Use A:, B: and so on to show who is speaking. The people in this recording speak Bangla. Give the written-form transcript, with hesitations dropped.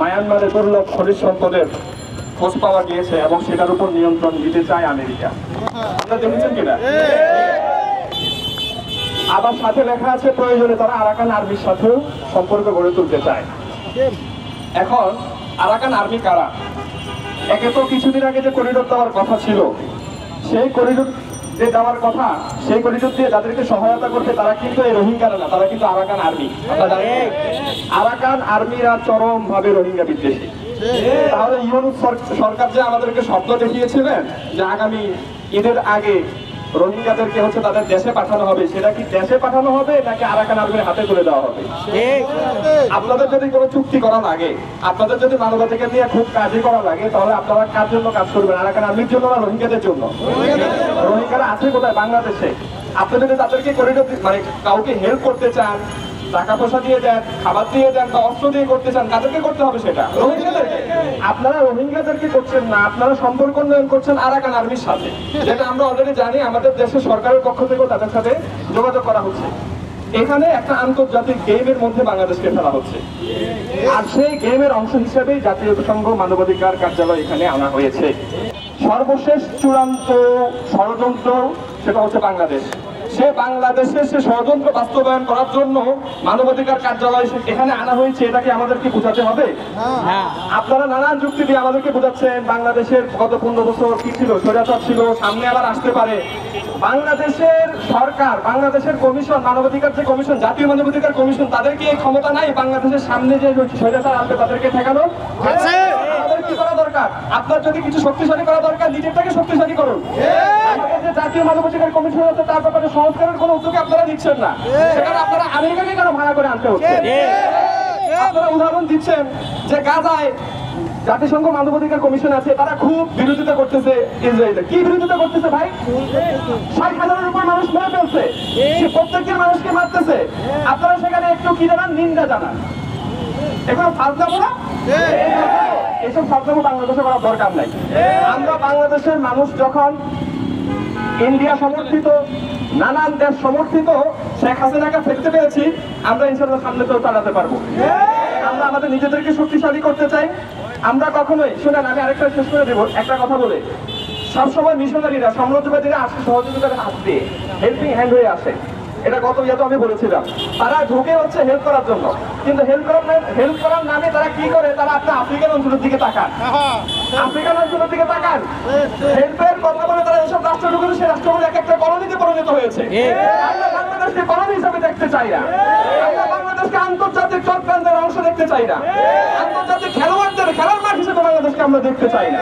A: মায়ানমারে দুর্লভ খনিজ সম্পদের খোঁজ পাওয়া গিয়েছে এবং সেটার উপর নিয়ন্ত্রণ দিতে চায় আমেরিকা। আপনারা দেখেছেন কিনা? আবার সাথে লেখা আছে প্রয়োজনে তারা আরাকান আর্মির সাথেও সম্পর্ক গড়ে তুলতে চায়। এখন আরাকান আর্মি কারা? একে তো কিছুদিন আগে যে করিডোর দেওয়ার কথা ছিল, সেই করিডোর যে দেওয়ার কথা, সেই করিডোর দিয়ে যাদেরকে সহায়তা করতে তারা কিন্তু এই রোহিঙ্গারা না, তারা কিন্তু আরাকান আর্মি। আরাকান আর্মিরা চরম ভাবে রোহিঙ্গা বিদ্বেষী। তাহলে ইউনুস সরকার যে আমাদেরকে স্বপ্ন দেখিয়েছিলেন যে আগামী ঈদের আগে রোহিঙ্গাদেরকে হচ্ছে তাদের দেশে পাঠানো হবে, সেটা কি দেশে পাঠানো হবে নাকি আরাকান আর্মির হাতে তুলে দেওয়া হবে? আপনাদের যদি কোনো চুক্তি করা লাগে, আপনাদের যদি মানবাধিকার নিয়ে খুব কাজই করা লাগে, তাহলে আপনারা কার জন্য কাজ করবেন? আরাকান আর্মির জন্য না রোহিঙ্গাদের জন্য? রোহিঙ্গারা আছে কোথায়? বাংলাদেশে। আপনি যদি তাদেরকে করিডোর মানে কাউকে হেল্প করতে চান, টাকা পয়সা দিয়ে দেন, খাবার দিয়ে দেন বা অস্ত্র দিয়ে করতে চান, কাদেরকে করতে হবে সেটা? রোহিঙ্গাদেরকে। আপনারা রোহিঙ্গাদেরকে করছেন না, আপনারা সম্পর্ক উন্নয়ন করছেন আরাকান আর্মির সাথে, যেটা আমরা অলরেডি জানি। আমাদের দেশের সরকারের পক্ষ থেকেও তাদের সাথে যোগাযোগ করা হচ্ছে। এখানে একটা আন্তর্জাতিক গেমের মধ্যে বাংলাদেশকে ফেলা হচ্ছে, আর সেই গেমের অংশ হিসেবেই জাতিসংঘ মানবাধিকার কার্যালয় এখানে আনা হয়েছে। সর্বশেষ চূড়ান্ত ষড়যন্ত্র সেটা হচ্ছে বাংলাদেশ। সে বাংলাদেশের সে ষড়যন্ত্র বাস্তবায়ন করার জন্য মানবাধিকার কার্যালয় এখানে আনা হয়েছে। এটাকে আমাদেরকে বোঝাতে হবে। আপনারা নানান যুক্তি দিয়ে আমাদেরকে বোঝাচ্ছেন বাংলাদেশের গত 15 বছর কি ছিল, স্বৈরাচার ছিল, সামনে আবার আসতে পারে। বাংলাদেশের সরকার, বাংলাদেশের কমিশন, মানবাধিকার যে কমিশন, জাতীয় মানবাধিকার কমিশন, তাদের কি এই ক্ষমতা নাই বাংলাদেশের সামনে যে স্বৈরাচার আসবে তাদেরকে ঠেকানো? আমাদের কি করা দরকার? আপনার যদি কিছু শক্তিশালী করা দরকার, নিজেরটাকে শক্তিশালী করুন। আমাদের যে জাতীয় মানবাধিকার কমিশন আছে তার ব্যাপারে সংস্কারের কোনো উদ্যোগ আপনারা দিচ্ছেন না। সেখানে আপনারা আমেরিকাকে কেন ভাড়া করে আনতে হচ্ছে? আপনারা উদাহরণ দিচ্ছেন যে গাজায় জাতিসংঘ মানবাধিকার কমিশন আছে, তারা খুব বিরোধিতা করতেছে ইসরায়েলের। কি বিরোধিতা করতেছে ভাই? 60,000-এর উপর মানুষ মেরে ফেলছে, সে প্রত্যেকটা মানুষকে মারতেছে। আপনারা সেখানে একটু কি জানান? নিন্দা জানান। এগুলো ফালতামো না? এসব ফালতামো বাংলাদেশে করার দরকার নাই। আমরা বাংলাদেশের মানুষ যখন ইন্ডিয়া সমর্থিত, নানান দেশ সমর্থিত শেখ হাসিনাকে ফেলতে পেরেছি, আমরা ইনশাআল্লাহ সামনে তো চালাতে পারবো। আমরা আমাদের নিজেদেরকে শক্তিশালী করতে চাই। আমরা কখনোই, শুনেন আমি আরেকটা শেষ করে দেবো একটা কথা বলে, সবসময় মিশনারিরা, সাম্রাজ্যবাদীরা আসে সহযোগিতার হাত দিয়ে, হেল্পিং হ্যান্ড হয়ে আসে। এটা গত ইয়েতে আমি বলেছিলাম। তারা ঢুকে হচ্ছে হেল্প করার জন্য, কিন্তু হেল্প করার নামে তারা কি করে? তারা আপনার আফ্রিকান অঞ্চলের দিকে তাকান, আফ্রিকান অঞ্চলের দিকে তাকান। হেল্পের কথা বলে তারা এসব রাষ্ট্র ঢুকেছে, সেই রাষ্ট্রগুলো এক একটা কলোনিতে পরিণত হয়েছে। আমরা বাংলাদেশকে কলোনি হিসাবে দেখতে চাই না। আমরা বাংলাদেশকে আন্তর্জাতিক চক্রান্তের অংশ দেখতে চাই না। আন্তর্জাতিক খেলোয়াড়দের খেলার মাঠ হিসেবে বাংলাদেশকে আমরা দেখতে চাই না।